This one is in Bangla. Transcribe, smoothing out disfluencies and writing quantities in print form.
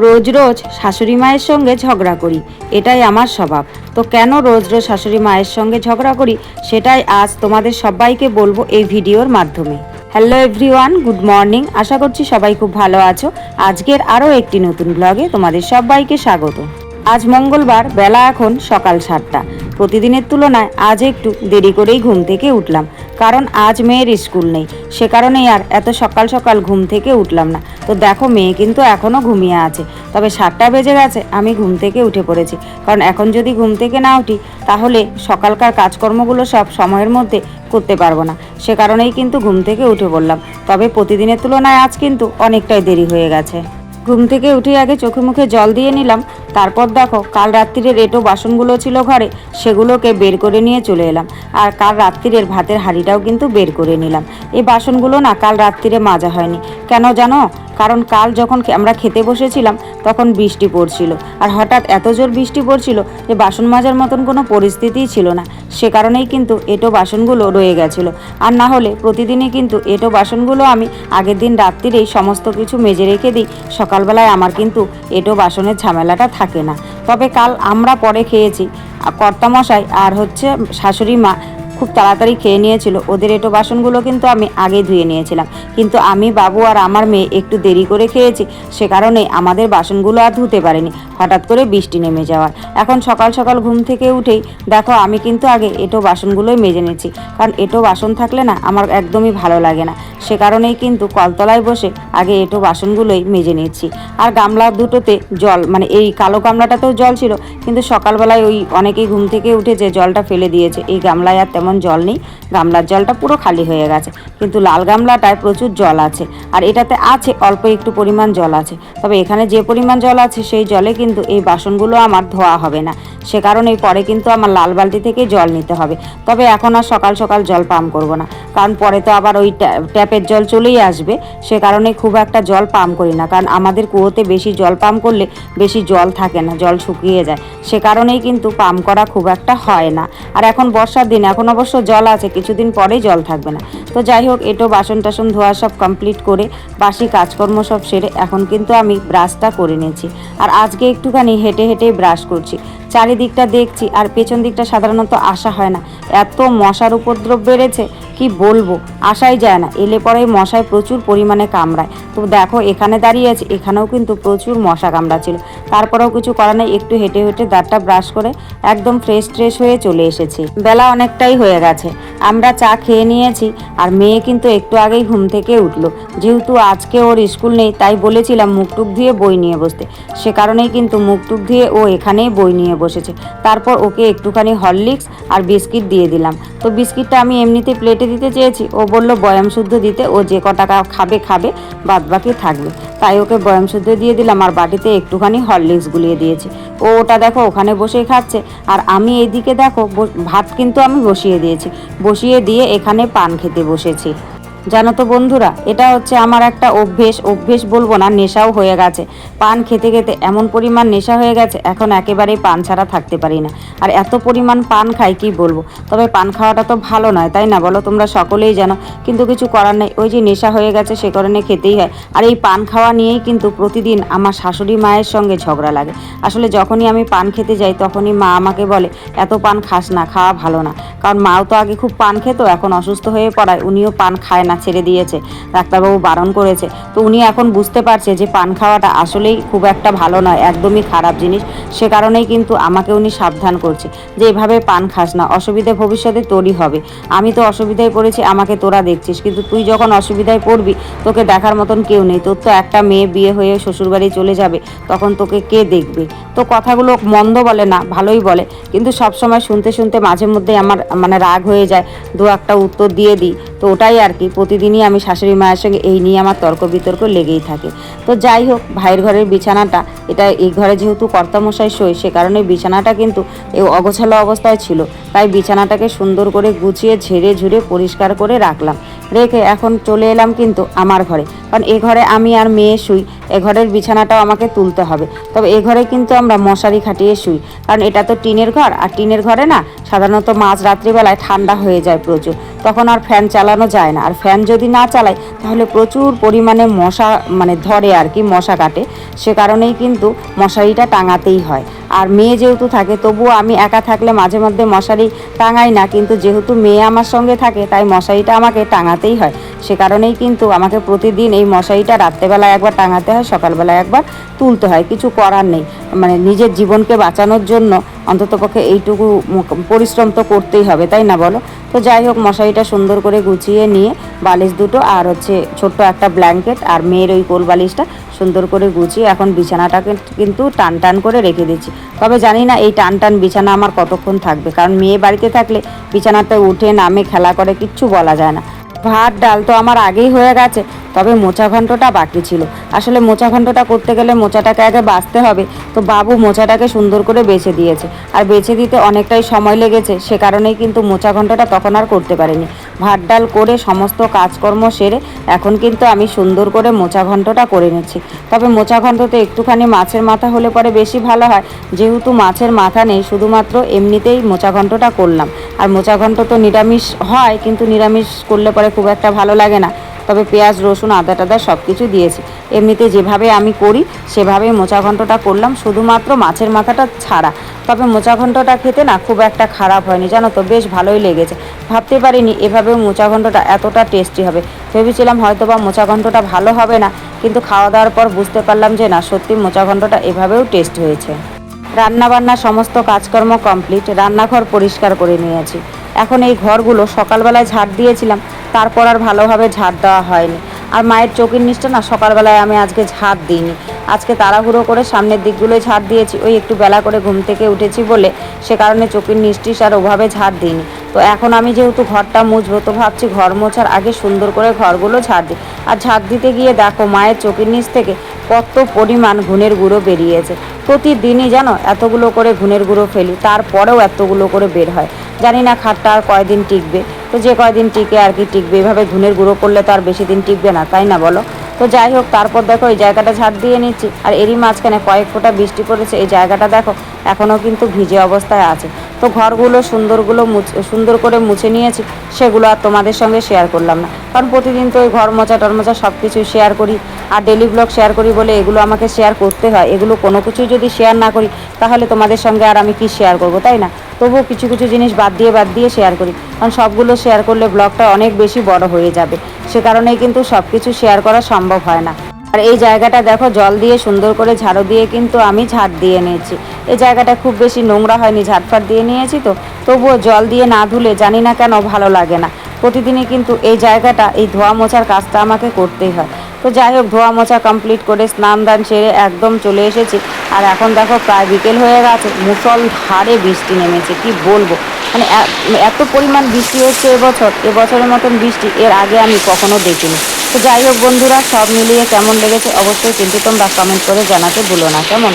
রোজ রোজ শাশুড়ি মায়ের সঙ্গে ঝগড়া করি, এটাই আমার স্বভাব। তো কেন রোজ রোজ শাশুড়ি মায়ের সঙ্গে ঝগড়া করি সেটাই আজ তোমাদের সবাইকে বলবো এই ভিডিওর মাধ্যমে। Hello everyone, good morning. আশা করছি সবাই খুব ভালো আছো। আজকের আরও একটি নতুন ব্লগে তোমাদের সবাইকে স্বাগত। আজ মঙ্গলবার, বেলা এখন সকাল 7টা। প্রতিদিনের তুলনায় আজ একটু দেরি করেই ঘুম থেকে উঠলাম, কারণ আজ মেয়ের স্কুল নেই। সে কারণেই আর এত সকাল সকাল ঘুম থেকে উঠলাম না। তো দেখো, মেয়ে কিন্তু এখনও ঘুমিয়ে আছে, তবে 7টা বেজে গেছে, আমি ঘুম থেকে উঠে পড়েছি। কারণ এখন যদি ঘুম থেকে না উঠি তাহলে সকালকার কাজকর্মগুলো সব সময়ের মধ্যে করতে পারবো না। সে কারণেই কিন্তু ঘুম থেকে উঠে পড়লাম। তবে প্রতিদিনের তুলনায় আজ কিন্তু অনেকটাই দেরি হয়ে গেছে। ঘুম থেকে উঠে আগে চোখে মুখে জল দিয়ে নিলাম। তারপর দেখো, কাল রাত্রিরের এঁটো বাসনগুলো ছিল ঘরে, সেগুলোকে বের করে নিয়ে চলে এলাম। আর কাল রাত্রিরের ভাতের হাঁড়িটাও কিন্তু বের করে নিলাম। এই বাসনগুলো না কাল রাত্রিরে মাজা হয়নি। কেন জানো? কারণ কাল যখন আমরা খেতে বসেছিলাম তখন বৃষ্টি পড়ছিল, আর হঠাৎ এত জোর বৃষ্টি পড়ছিল যে বাসন মাজার মতন কোনো পরিস্থিতিই ছিল না। সে কারণেই কিন্তু এঁটো বাসনগুলো রয়ে গেছিলো। আর না হলে প্রতিদিনই কিন্তু এঁটো বাসনগুলো আমি আগের দিন রাত্রিরেই সমস্ত কিছু মেজে রেখে দিই। সকালবেলায় আমার কিন্তু এঁটো বাসনের ঝামেলাটা থাকে না। তবে কাল আমরা পরে খেয়েছি, কর্তামশাই আর শাশুড়ি মা খুব তাড়াতাড়ি খেয়ে নিয়েছিল। ওদের এঁটো বাসনগুলো কিন্তু আমি আগে ধুয়ে নিয়েছিলাম, কিন্তু আমি, বাবু আর আমার মেয়ে একটু দেরি করে খেয়েছি। সে কারণে আমাদের বাসনগুলো আর ধুতে পারিনি, হঠাৎ করে বৃষ্টি নেমে যাওয়ার। এখন সকাল সকাল ঘুম থেকে উঠেই দেখো, আমি কিন্তু আগে এঁটো বাসনগুলোই মেজে নিচ্ছি, কারণ এঁটো বাসন থাকলে না আমার একদমই ভালো লাগে না। সে কারণেই কিন্তু কলতলায় বসে আগে এঁটো বাসনগুলোই মেজে নিচ্ছি। আর গামলা দুটোতে জল, মানে এই কালো গামলাটাতেও জল ছিল, কিন্তু সকালবেলায় ওই অনেকেই ঘুম থেকে উঠেছে জলটা ফেলে দিয়েছে। এই গামলায় আর তেমন জল নেই, গামলার জলটা পুরো খালি হয়ে গেছে। কিন্তু লাল গামলাটায় প্রচুর জল আছে, আর এটাতে আছে অল্প একটু পরিমাণ জল আছে। তবে এখানে যে পরিমাণ জল আছে সেই জলে কিন্তু এই বাসনগুলো আমার ধোয়া হবে না। সে কারণেই পরে কিন্তু আমার লাল বালতি থেকে জল নিতে হবে। তবে এখন আর সকাল সকাল জল পাম্প করব না, কারণ পরে তো আবার ওই ট্যাপের জল চলেই আসবে। সে কারণে খুব একটা জল পাম্প করি না, কারণ আমাদের কুয়োতে বেশি জল পাম্প করলে বেশি জল থাকে না, জল শুকিয়ে যায়। সে কারণেই কিন্তু পাম্প করা খুব একটা হয় না। আর এখন বর্ষার দিন, এখন অবশ্য জল আছে, কিছুদিন পরেই জল থাকবে না। তো যাই হোক, এঁটো বাসন টাসন ধোয়া সব কমপ্লিট করে বাসি কাজকর্ম সব সেরে এখন কিন্তু আমি ব্রাশটা করে নিয়েছি। আর আজকে একটুখানি হেঁটে হেঁটেই ব্রাশ করছি। চারিদিকটা দেখছি, আর পেছন দিকটা সাধারণত আসা হয় না, এত মশার উপদ্রব বেড়েছে কি বলবো, আসাই যায় না। এলে পরে মশায় প্রচুর পরিমাণে কামড়ায়। তো দেখো, এখানে দাঁড়িয়ে আছে, এখানেও কিন্তু প্রচুর মশা কামড়াচ্ছিল। তারপরেও কিছু করার নেই, একটু হেঁটে হেঁটে দাঁতটা ব্রাশ করে একদম ফ্রেশ হয়ে চলে এসেছি। বেলা অনেকটাই হয়ে গেছে, আমরা চা খেয়ে নিয়েছি। আর মেয়ে কিন্তু একটু আগেই ঘুম থেকে উঠলো। যেহেতু আজকে ওর স্কুল নেই, তাই বলেছিলাম মুখ টুক ধুয়ে বই নিয়ে বসতে। সে কারণেই কিন্তু মুখ টুক ধুয়ে ও এখানেই বই নিয়ে বসেছে। তারপর ওকে একটুখানি হরলিক্স আর বিস্কিট দিয়ে দিলাম। তো বিস্কিটটা আমি এমনিতে প্লেটে দিতে চেয়েছি, ও বলল বয়াম শুদ্ধ দিতে, ও যে কটা খাবে বাদ বাকি থাকবে। তাই ওকে বয়াম শুদ্ধ দিয়ে দিলাম, আর বাটিতে একটুখানি হরলিক্স গুলিয়ে দিয়েছি। ও ওটা দেখো ওখানে বসেই খাচ্ছে, আর আমি এইদিকে দেখো ভাত কিন্তু আমি বসিয়ে দিয়েছি। বসিয়ে দিয়ে এখানে পান খেতে বসেছি। জানো তো বন্ধুরা, এটা আমার একটা অভ্যেস বলবো না, নেশাও হয়ে গেছে। পান খেতে খেতে এমন পরিমাণ নেশা হয়ে গেছে, এখন একেবারেই পান ছাড়া থাকতে পারি না। আর এত পরিমাণ পান খাই কি বলবো। তবে পান খাওয়াটা তো ভালো নয়, তাই না বলো? তোমরা সকলেই জানো, কিন্তু কিছু করার নেই, ওই যে নেশা হয়ে গেছে, সে কারণে খেতেই হয়। আর এই পান খাওয়া নিয়েই কিন্তু প্রতিদিন আমার শাশুড়ি মায়ের সঙ্গে ঝগড়া লাগে। আসলে যখনই আমি পান খেতে যাই তখনই মা আমাকে বলে, এত পান খাস না, খাওয়া ভালো না। কারণ মাও তো আগে খুব পান খেত, এখন অসুস্থ হয়ে পড়ায় উনিও পান খায় না, ছেড়ে দিয়েছে, ডাক্তারবাবু বারণ করেছে। তো উনি এখন বুঝতে পারছে যে পান খাওয়াটা আসলেই খুব একটা ভালো নয়, একদমই খারাপ জিনিস। সে কারণেই কিন্তু আমাকে উনি সাবধান করছে যে এভাবে পান খাস না, অসুবিধা ভবিষ্যতে তোরই হবে। আমি তো অসুবিধায় পড়েছি, আমাকে তোরা দেখছিস, কিন্তু তুই যখন অসুবিধায় পড়বি তোকে দেখার মতন কেউ নেই। তোর তো একটা মেয়ে বিয়ে হয়ে শ্বশুরবাড়ি চলে যাবে, তখন তোকে কে দেখবে? তো কথাগুলো মন্দ বলে না, ভালোই বলে, কিন্তু সবসময় শুনতে শুনতে মাঝে মধ্যে আমার রাগ হয়ে যায়, দু একটা উত্তর দিয়ে দিই। তো ওটাই আর কি, প্রতিদিনই আমি শাশুড়ি মায়ের সঙ্গে এই নিয়ে আমার তর্ক বিতর্ক লেগেই থাকে। তো যাই হোক, ভাইয়ের ঘরের বিছানাটা, এই ঘরে যেহেতু কর্তামশাই শোয়, সে কারণে বিছানাটা কিন্তু এই অগোছালো অবস্থায় ছিল। তাই বিছানাটাকে সুন্দর করে গুছিয়ে ঝেড়ে ঝুড়ে পরিষ্কার করে রাখলাম। রেখে এখন চলে এলাম কিন্তু আমার ঘরে, কারণ এ ঘরে আমি আর মেয়ে শুই। এ ঘরের বিছানাটাও আমাকে তুলতে হবে। তবে এ ঘরে কিন্তু আমরা মশারি খাটিয়ে শুই, কারণ এটা তো টিনের ঘর, আর টিনের ঘরে না সাধারণত মাঝ রাত্রিবেলায় ঠান্ডা হয়ে যায় প্রচুর, তখন আর ফ্যান চালানো যায় না। আর ফ্যান যদি না চালাই তাহলে প্রচুর পরিমাণে মশা ধরে আর কি, মশা কাটে। সে কারণেই কিন্তু মশারিটা টাঙাতেই হয়। আর মেয়ে যেহেতু থাকে, তবুও আমি একা থাকলে মাঝে মধ্যে মশারি টাঙাই না, কিন্তু যেহেতু মেয়ে আমার সঙ্গে থাকে তাই মশারিটা আমাকে টাঙাতেই হয়। সে কারণেই কিন্তু আমাকে প্রতিদিন এই মশারিটা রাত্রেবেলায় একবার টাঙাতে হয়, সকালবেলায় একবার তুলতে হয়। কিছু করার নেই, নিজের জীবনকে বাঁচানোর জন্য অন্ততপক্ষে এইটুকু পরিশ্রম তো করতেই হবে, তাই না বলো? তো যাই হোক, মশারিটা সুন্দর করে গুছিয়ে নিয়ে বালিশ দুটো আর ছোট্ট একটা ব্ল্যাঙ্কেট আর মেয়ের ওই কোল বালিশটা সুন্দর করে গুছিয়ে এখন বিছানাটাকে কিন্তু টান টান করে রেখে দিচ্ছি। তবে জানি না এই টান টান বিছানা আমার কতক্ষণ থাকবে, কারণ মেয়ে বাড়িতে থাকলে বিছানাতে উঠে নামে খেলা করে, কিচ্ছু বলা যায় না। ভাত ডাল তো আমার আগেই হয়ে গেছে, তবে মোচা ঘন্টটা বাকি ছিল। আসলে মোচা ঘন্টটা করতে গেলে মোচাটাকে আগে বাছতে হবে, তো বাবু মোচাটাকে সুন্দর করে বেছে দিয়েছে, আর বেছে দিতে অনেকটাই সময় লেগেছে। সে কারণেই কিন্তু মোচা ঘন্টটা তখন আর করতে পারিনি। ভাত ডাল করে সমস্ত কাজকর্ম সেরে এখন কিন্তু আমি সুন্দর করে মোচা ঘন্টটা করে নিচ্ছি। তবে মোচা ঘন্টতে একটুখানি মাছের মাথা হলে পরে বেশি ভালো হয়, যেহেতু মাছের মাথা নেই, শুধুমাত্র এমনিতেই মোচা ঘন্টটা করলাম। আর মোচা ঘন্ট তো নিরামিষ হয়, কিন্তু নিরামিষ করলে পরে খুব একটা ভালো লাগে না। তবে পেঁয়াজ রসুন আদা টাদা সব কিছু দিয়েছি। এমনিতে যেভাবে আমি করি সেভাবেই মোচা ঘন্টটা করলাম, শুধুমাত্র মাছের মাথাটা ছাড়া। তবে মোচা ঘন্টটা খেতে না খুব একটা খারাপ হয়নি, জানো তো, বেশ ভালোই লেগেছে। ভাবতে পারিনি এভাবেও মোচা ঘন্টটা এতটা টেস্টি হবে। ভেবেছিলাম হয়তো বা মোচা ঘন্টটা ভালো হবে না, কিন্তু খাওয়া দাওয়ার পর বুঝতে পারলাম যে না, সত্যি মোচা ঘন্টটা এভাবেও টেস্ট হয়েছে। রান্নাবান্না সমস্ত কাজকর্ম কমপ্লিট, রান্নাঘর পরিষ্কার করে নিয়েছি। এখন এই ঘরগুলো সকালবেলায় ঝাড় দিয়েছিলাম, তারপর আর ভালোভাবে ঝাড় দেওয়া হয়নি। আর মায়ের চোখের নিচটা না সকালবেলায় আমি আজকে ঝাড় দিইনি, আজকে তাড়াহুড়ো করে সামনের দিকগুলোই ঝাড় দিয়েছি। ওই একটু বেলা করে ঘুম থেকে উঠেছি বলে সে কারণে চোখের নিচটিস আর ওভাবে ঝাড় দিইনি। তো এখন আমি যেহেতু ঘরটা মুছবো, তো ভাবছি ঘর মোছার আগে সুন্দর করে ঘরগুলো ঝাড় দিই। আর ঝাড় দিতে গিয়ে দেখো মায়ের চোখের নিচ থেকে কত পরিমাণ ঘুনের গুঁড়ো বেরিয়েছে। প্রতিদিনই জানো এতগুলো করে ঘুনের গুঁড়ো ফেলি, তারপরেও এতগুলো করে বের হয়। জানি না খাটটা আর কয়দিন টিকবে, তো যে কয়দিন টিকে আর কি টিকবে। এভাবে ঘুনের গুঁড়ো করলে তো আর বেশি দিন টিকবে না, তাই না বলো? তো যাই হোক, তারপর দেখো এই জায়গাটা ঝাড় দিয়ে নিচ্ছি। আর এরই মাঝখানে কয়েক ফোঁটা বৃষ্টি পড়েছে, এই জায়গাটা দেখো এখনও কিন্তু ভিজে অবস্থায় আছে। তো ঘরগুলো সুন্দর করে মুছে নিয়েছি, সেগুলো আর তোমাদের সঙ্গে শেয়ার করলাম না, কারণ প্রতিদিন তো ওই ঘর মোছা টরমোছা সব কিছু শেয়ার করি আর ডেলি ব্লগ শেয়ার করি বলে এগুলো আমাকে শেয়ার করতে হয়। এগুলো কোনো কিছুই যদি শেয়ার না করি তাহলে তোমাদের সঙ্গে আর আমি কি শেয়ার করবো, তাই না? তবুও কিছু কিছু জিনিস বাদ দিয়ে শেয়ার করি, কারণ সবগুলো শেয়ার করলে ব্লগটা অনেক বেশি বড় হয়ে যাবে। সে কারণেই কিন্তু সব কিছু শেয়ার করা সম্ভব হয় না। আর এই জায়গাটা দেখো জল দিয়ে সুন্দর করে ঝাড়ু দিয়ে কিন্তু আমি ঝাড় দিয়ে নিয়েছি। এই জায়গাটা খুব বেশি নোংরা হয়নি, ঝাড়ফাট দিয়ে নিয়েছি, তো তবুও জল দিয়ে না ধুলে জানি না কেন ভালো লাগে না। প্রতিদিনই কিন্তু এই জায়গাটা, এই ধোয়া মোছার কাজটা আমাকে করতেই হয়। তো যাই হোক, ধোয়া মোছা কমপ্লিট করে স্নান দান সেরে একদম চলে এসেছি। আর এখন দেখো প্রায় বিকেল হয়ে গেছে, মুষলধারে বৃষ্টি নেমেছে, কি বলবো। এত পরিমাণ বৃষ্টি হচ্ছে এবছরের মতন বৃষ্টি এর আগে আমি কখনো দেখিনি। তো যাই হোক বন্ধুরা, সব মিলিয়ে কেমন লেগেছে অবশ্যই কিন্তু তোমরা কমেন্ট করে জানাতে ভুলো না, কেমন?